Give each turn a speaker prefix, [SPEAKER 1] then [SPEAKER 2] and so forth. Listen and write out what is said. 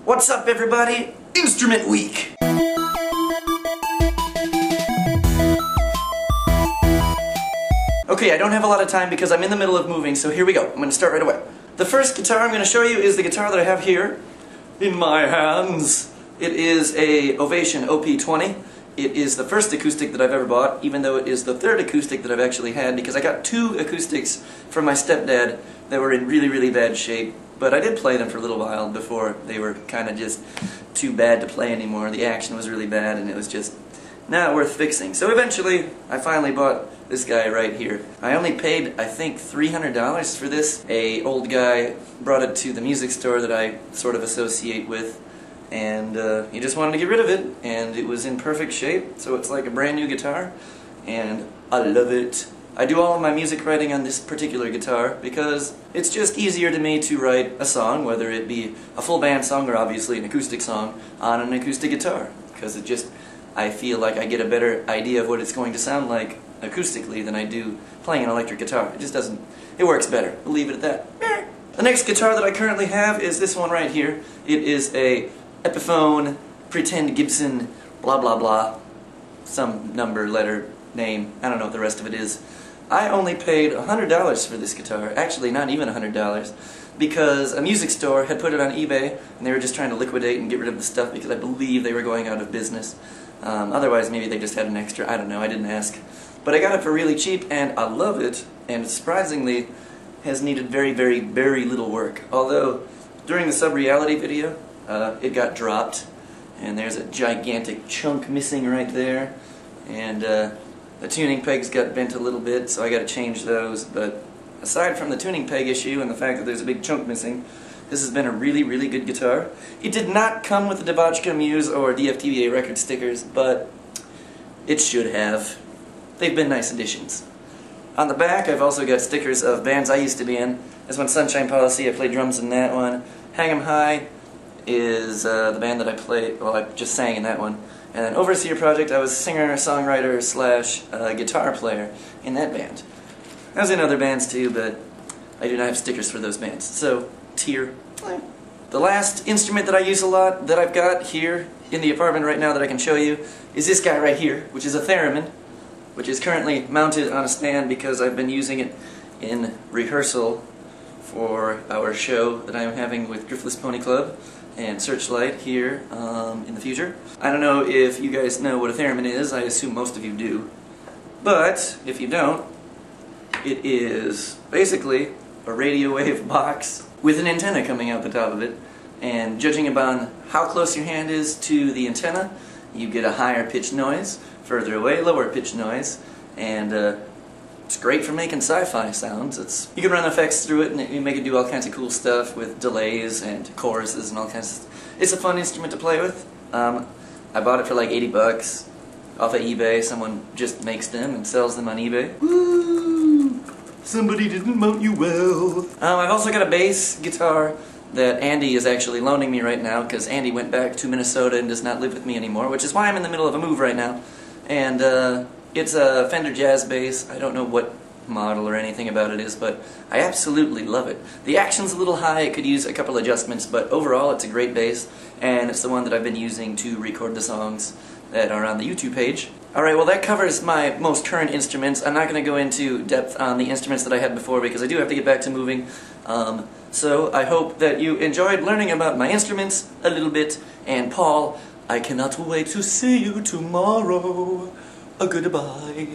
[SPEAKER 1] What's up, everybody? Instrument Week! Okay, I don't have a lot of time because I'm in the middle of moving, so here we go. I'm going to start right away. The first guitar I'm going to show you is the guitar that I have here in my hands. It is a Ovation OP20. It is the first acoustic that I've ever bought, even though it is the third acoustic that I've actually had, because I got two acoustics from my stepdad that were in really, really bad shape. But I did play them for a little while before they were kind of just too bad to play anymore. The action was really bad and it was just not worth fixing. So eventually, I finally bought this guy right here. I only paid, I think, $300 for this. A old guy brought it to the music store that I sort of associate with, and he just wanted to get rid of it, and it was in perfect shape, so it's like a brand new guitar, and I love it. I do all of my music writing on this particular guitar because it's just easier to me to write a song, whether it be a full band song or obviously an acoustic song, on an acoustic guitar, because it just, I feel like I get a better idea of what it's going to sound like acoustically than I do playing an electric guitar. It just doesn't, it works better. We'll leave it at that. The next guitar that I currently have is this one right here. It is a Epiphone, Pretend Gibson, blah blah blah, some number, letter, name, I don't know what the rest of it is. I only paid $100 for this guitar, actually not even $100, because a music store had put it on eBay and they were just trying to liquidate and get rid of the stuff because I believe they were going out of business. Otherwise maybe they just had an extra, I don't know, I didn't ask. But I got it for really cheap and I love it, and surprisingly has needed very, very, very little work. Although during the sub-reality video it got dropped and there's a gigantic chunk missing right there, and the tuning pegs got bent a little bit, so I got to change those. But aside from the tuning peg issue and the fact that there's a big chunk missing, this has been a really, really good guitar. It did not come with the Debauchka Muse or DFTBA record stickers, but it should have. They've been nice additions. On the back, I've also got stickers of bands I used to be in. This one's Sunshine Policy, I played drums in that one. Hang 'em High is the band that I played, well, I just sang in that one. And then Overseer Project, I was singer, songwriter, slash guitar player in that band. I was in other bands too, but I do not have stickers for those bands. So, tier. The last instrument that I use a lot that I've got here in the apartment right now that I can show you is this guy right here, which is a theremin, which is currently mounted on a stand because I've been using it in rehearsal for our show that I'm having with Driftless Pony Club and Searchlight here in the future. I don't know if you guys know what a theremin is. I assume most of you do. But if you don't, it is basically a radio wave box with an antenna coming out the top of it, and judging upon how close your hand is to the antenna, you get a higher pitched noise, further away, lower pitched noise, and it's great for making sci-fi sounds. You can run effects through it and you make it do all kinds of cool stuff with delays and choruses and all kinds of stuff. It's a fun instrument to play with. I bought it for like 80 bucks off of eBay. Someone just makes them and sells them on eBay. Woo! Somebody didn't mount you well. I've also got a bass guitar that Andy is actually loaning me right now because Andy went back to Minnesota and does not live with me anymore, which is why I'm in the middle of a move right now. And it's a Fender Jazz bass. I don't know what model or anything about it is, but I absolutely love it. The action's a little high, it could use a couple adjustments, but overall it's a great bass, and it's the one that I've been using to record the songs that are on the YouTube page. Alright, well that covers my most current instruments. I'm not going to go into depth on the instruments that I had before because I do have to get back to moving. So I hope that you enjoyed learning about my instruments a little bit, and Paul, I cannot wait to see you tomorrow. Goodbye.